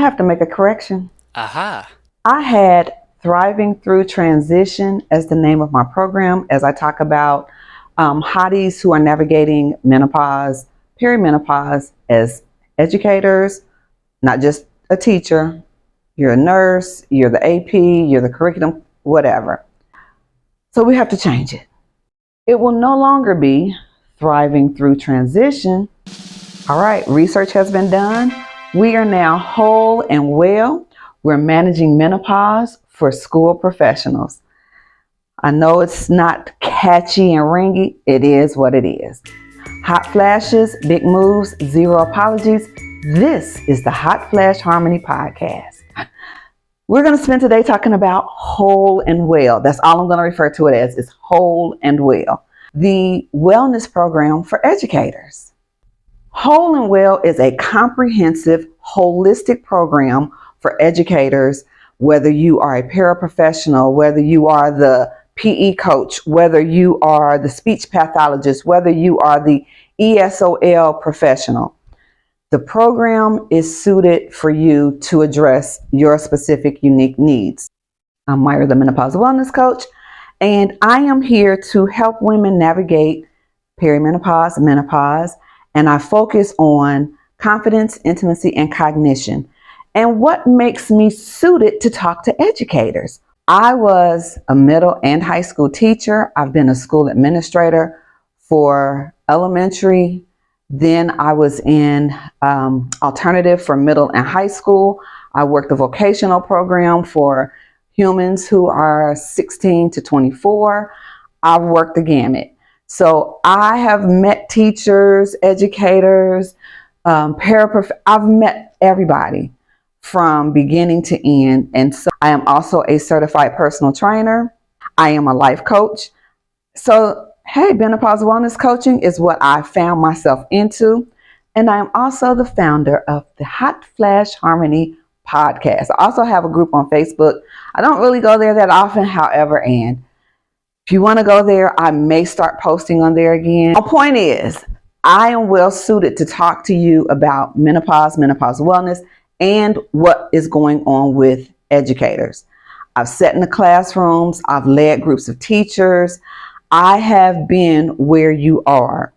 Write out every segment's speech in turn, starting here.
I have to make a correction. Aha. I had Thriving Through Transition as the name of my program, as I talk about hotties who are navigating menopause, perimenopause as educators, not just a teacher. You're a nurse, you're the AP, you're the curriculum, whatever. So we have to change it. It will no longer be Thriving Through Transition. All right, research has been done. We are now whole and well. We're managing menopause for school professionals. I know it's not catchy and ringy. It is what it is. Hot flashes, big moves, zero apologies. This is the Hot Flash Harmony Podcast. We're going to spend today talking about whole and well. That's all I'm going to refer to it as, is whole and well. The wellness program for educators. Whole and Well is a comprehensive, holistic program for educators, whether you are a paraprofessional, whether you are the PE coach, whether you are the speech pathologist, whether you are the ESOL professional. The program is suited for you to address your specific unique needs. I'm Myra, the Menopause Wellness Coach, and I am here to help women navigate perimenopause, menopause, and I focus on confidence, intimacy, and cognition. And what makes me suited to talk to educators? I was a middle and high school teacher. I've been a school administrator for elementary. Then I was in alternative for middle and high school. I worked the vocational program for humans who are 16 to 24. I've worked the gamut. So I have met teachers, educators, I've met everybody from beginning to end. And so I am also a certified personal trainer. I am a life coach. So, hey, menopause wellness coaching is what I found myself into. And I am also the founder of the Hot Flash Harmony podcast. I also have a group on Facebook. I don't really go there that often, however, and if you want to go there, I may start posting on there again. My point is, I am well suited to talk to you about menopause wellness, and what is going on with educators. I've sat in the classrooms, I've led groups of teachers. I have been where you are.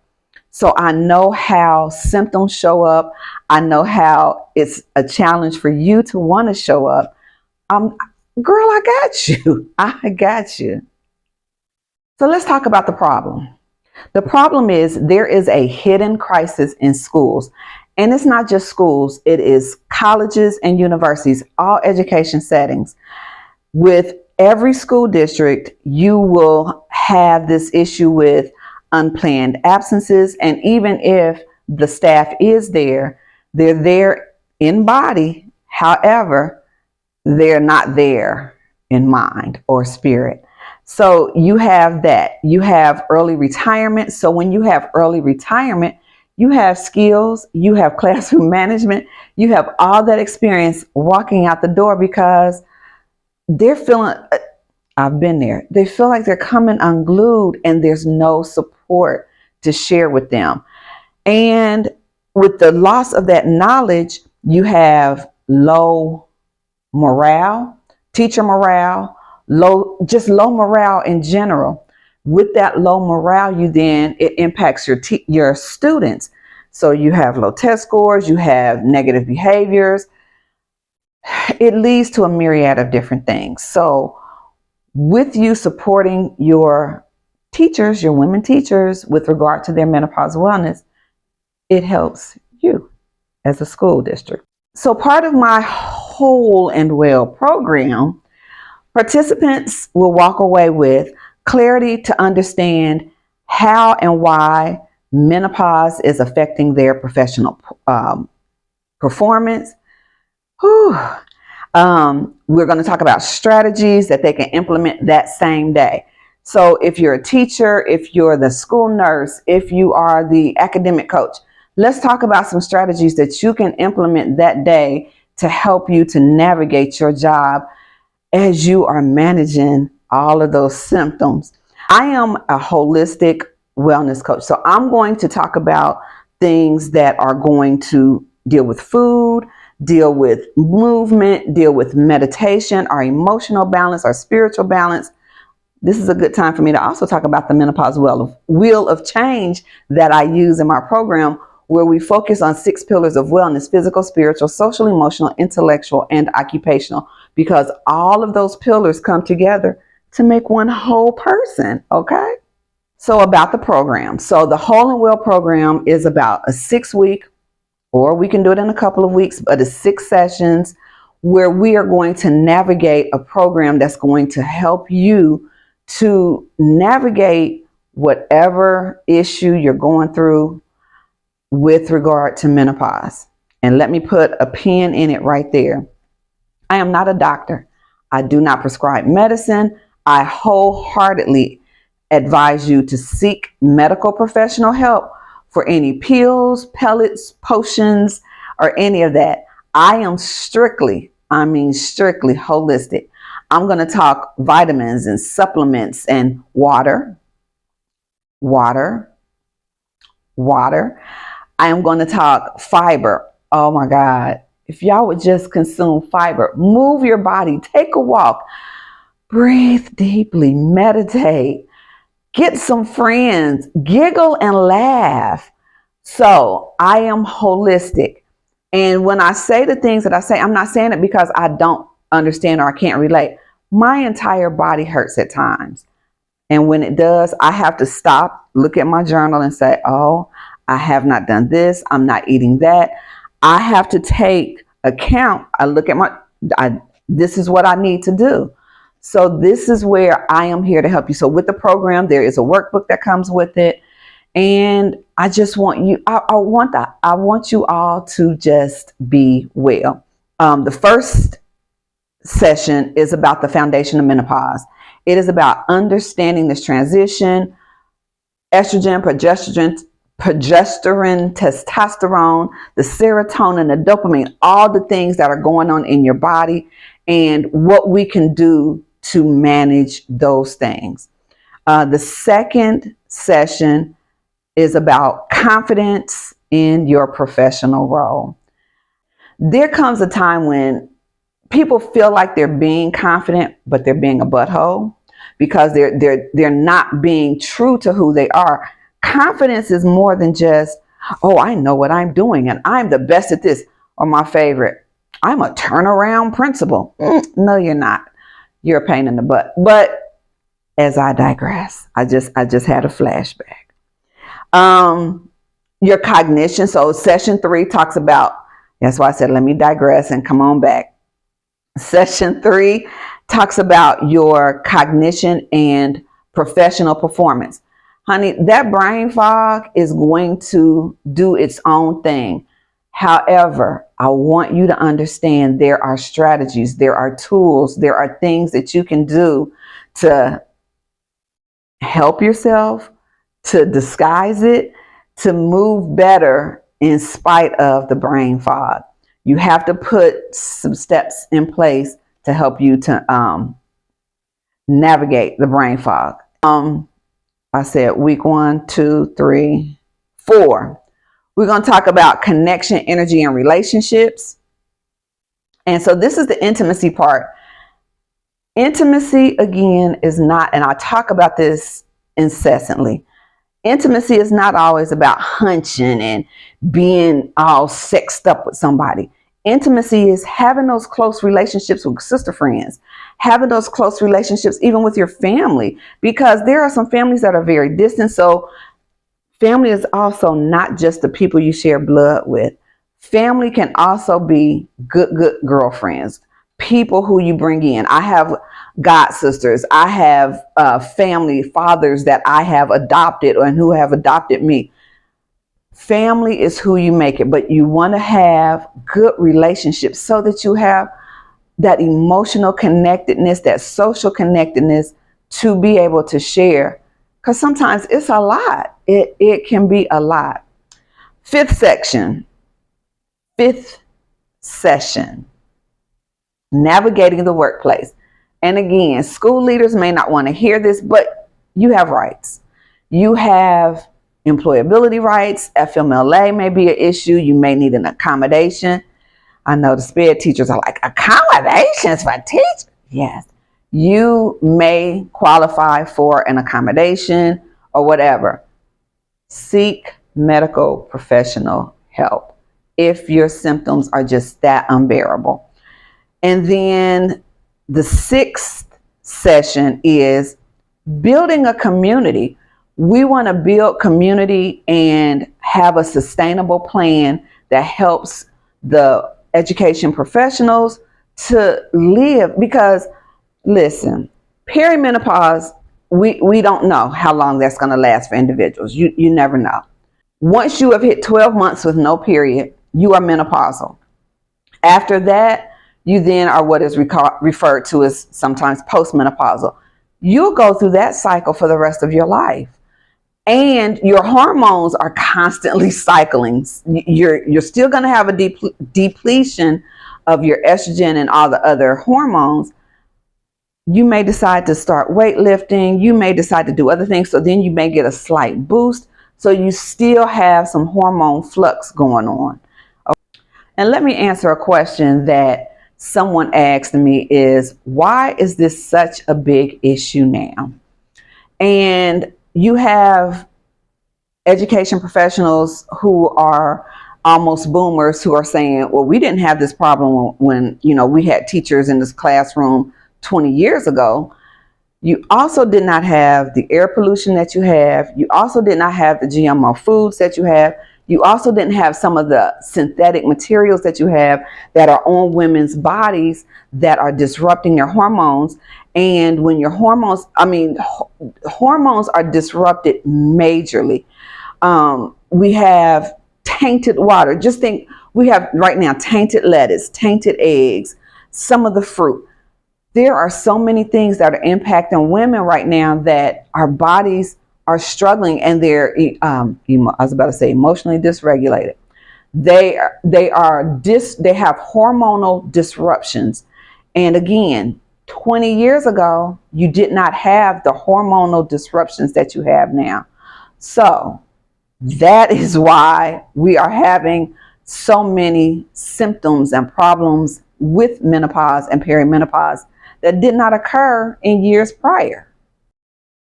So I know how symptoms show up. I know how it's a challenge for you to want to show up. Girl, I got you. I got you. So let's talk about the problem. The problem is there is a hidden crisis in schools. And it's not just schools, it is colleges and universities, all education settings. With every school district, you will have this issue with unplanned absences. And even if the staff is there, they're there in body. However, they're not there in mind or spirit. So you have that. You have early retirement. So when you have early retirement, you have skills, you have classroom management, you have all that experience walking out the door because they're feeling, I've been there, they feel like they're coming unglued and there's no support to share with them. And with the loss of that knowledge, you have low morale, teacher morale, low morale in general. With that low morale, it impacts your students. So you have low test scores, you have negative behaviors. It leads to a myriad of different things. So with you supporting your teachers, your women teachers, with regard to their menopause wellness, it helps you as a school district. So part of my Whole and Well program, participants will walk away with clarity to understand how and why menopause is affecting their professional performance. We're going to talk about strategies that they can implement that same day. So if you're a teacher, if you're the school nurse, if you are the academic coach, let's talk about some strategies that you can implement that day to help you to navigate your job as you are managing all of those symptoms. I am a holistic wellness coach. So I'm going to talk about things that are going to deal with food, deal with movement, deal with meditation, our emotional balance, our spiritual balance. This is a good time for me to also talk about the menopause wheel of change that I use in my program, where we focus on 6 pillars of wellness: physical, spiritual, social, emotional, intellectual, and occupational, because all of those pillars come together to make one whole person. Okay. So about the program. So the Whole and Well program is about a 6-week, or we can do it in a couple of weeks, but it's 6 sessions where we are going to navigate a program that's going to help you to navigate whatever issue you're going through with regard to menopause. And let me put a pin in it right there. I am not a doctor. I do not prescribe medicine. I wholeheartedly advise you to seek medical professional help for any pills, pellets, potions, or any of that. I am strictly holistic. I'm going to talk vitamins and supplements and water, water, water. I am going to talk fiber. Oh my God. If y'all would just consume fiber, move your body, take a walk, breathe deeply, meditate, get some friends, giggle and laugh. So I am holistic. And when I say the things that I say, I'm not saying it because I don't understand or I can't relate. My entire body hurts at times. And when it does, I have to stop, look at my journal and say, oh, I have not done this. I'm not eating that. I have to take account. I look at this is what I need to do. So this is where I am here to help you. So with the program, there is a workbook that comes with it. And I just want you, I want you all to just be well. The first session is about the foundation of menopause. It is about understanding this transition: estrogen, progesterone, testosterone, the serotonin, the dopamine, all the things that are going on in your body, and what we can do to manage those things. The second session is about confidence in your professional role. There comes a time when people feel like they're being confident, but they're being a butthole because they're not being true to who they are. Confidence is more than just, oh, I know what I'm doing and I'm the best at this. Or my favorite, I'm a turnaround principal. No, you're not. You're a pain in the butt. But as I digress, I just had a flashback. Your cognition. So session 3 talks about, that's why I said, let me digress and come on back. Session 3 talks about your cognition and professional performance. Honey, that brain fog is going to do its own thing. However, I want you to understand there are strategies, there are tools, there are things that you can do to help yourself, to disguise it, to move better in spite of the brain fog. You have to put some steps in place to help you to navigate the brain fog. I said week 1, 2, 3, 4. We're going to talk about connection, energy, and relationships. And so this is the intimacy part. Intimacy, again, is not, and I talk about this incessantly, intimacy is not always about hunching and being all sexed up with somebody. Intimacy is having those close relationships with sister friends, having those close relationships even with your family, because there are some families that are very distant. So family is also not just the people you share blood with. Family can also be good girlfriends, people who you bring in. I have god sisters. I have family fathers that I have adopted and who have adopted me. Family is who you make it, but you want to have good relationships so that you have that emotional connectedness, that social connectedness to be able to share. Because sometimes it's a lot. It can be a lot. Fifth session, navigating the workplace. And again, school leaders may not want to hear this, but you have rights. You have employability rights. FMLA may be an issue. You may need an accommodation. I know the SPED teachers are like, accommodations for teachers? Yes. You may qualify for an accommodation or whatever. Seek medical professional help if your symptoms are just that unbearable. And then the sixth session is building a community. We want to build community and have a sustainable plan that helps the education professionals to live. Because listen, perimenopause, we don't know how long that's going to last for individuals. You never know. Once you have hit 12 months with no period, you are menopausal. After that, you then are what is referred to as sometimes post-menopausal. You'll go through that cycle for the rest of your life. And your hormones are constantly cycling. You're still going to have a depletion of your estrogen and all the other hormones. You may decide to start weightlifting. You may decide to do other things. So then you may get a slight boost. So you still have some hormone flux going on. And let me answer a question that someone asked me is, why is this such a big issue now? And you have education professionals who are almost boomers who are saying, well, we didn't have this problem when we had teachers in this classroom 20 years ago. You also did not have the air pollution that you have. You also did not have the GMO foods that you have. You also didn't have some of the synthetic materials that you have that are on women's bodies that are disrupting their hormones. And when your hormones are disrupted majorly. We have tainted water. Just think, we have right now tainted lettuce, tainted eggs, some of the fruit. There are so many things that are impacting women right now that our bodies are struggling, and they're, I was about to say, emotionally dysregulated. They have hormonal disruptions. And again, 20 years ago, you did not have the hormonal disruptions that you have now. So that is why we are having so many symptoms and problems with menopause and perimenopause that did not occur in years prior.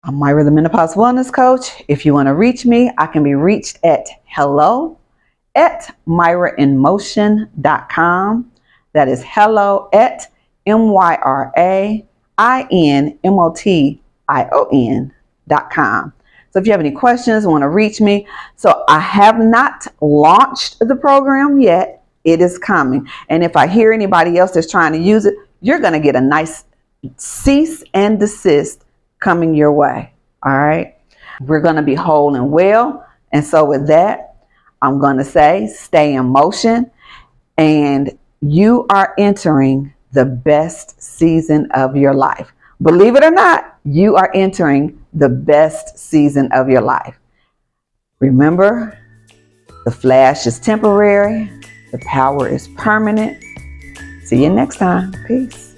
I'm Myra, the Menopause Wellness Coach. If you want to reach me, I can be reached at hello@myrainmotion.com. That is hello@myrainmotion.com. So if you have any questions, want to reach me. So I have not launched the program yet. It is coming. And if I hear anybody else that's trying to use it, you're going to get a nice cease and desist coming your way. All right. We're going to be whole and well. And so with that, I'm going to say, stay in motion, and you are entering the best season of your life. Believe it or not, you are entering the best season of your life. Remember, the flash is temporary. The power is permanent. See you next time. Peace.